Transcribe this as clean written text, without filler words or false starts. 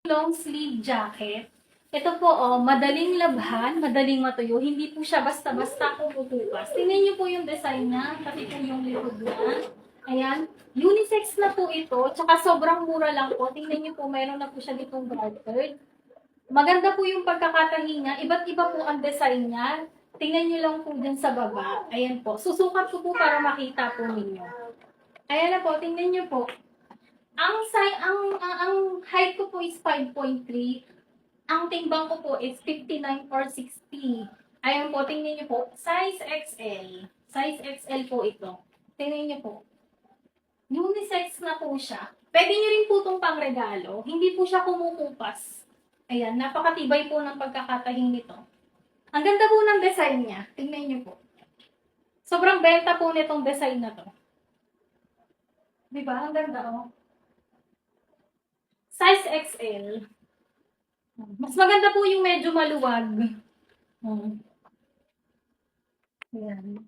Long sleeve jacket. Ito po, oh, madaling labhan, madaling matuyo. Hindi po siya basta-basta kumukupas. Tingnan niyo po yung design niya, pati po yung likod niya. Ayan. Unisex na po ito, tsaka sobrang mura lang po. Tingnan niyo po, mayroon na po siya ditong gartered. Maganda po yung pagkakatahi niya. Iba't iba po ang design niya. Tingnan niyo lang po dyan sa baba. Ayan po. Susukat ko po para makita po ninyo. Ayan na po, tingnan niyo po. Ang height ko po is 5.3. Ang timbang ko po is 59 or 60. Ayan po, tingnan niyo po. Size XL. Size XL po ito. Tingnan niyo po. Unisex na po siya. Pwede niyo rin po itong pangregalo. Hindi po siya kumukupas. Ayan, napakatibay po ng pagkakatahing nito. Ang ganda po ng design niya. Tingnan niyo po. Sobrang benta po nitong design na to. Diba? Ang ganda oh. Size XL. Mas maganda po yung medyo maluwag. Ayan.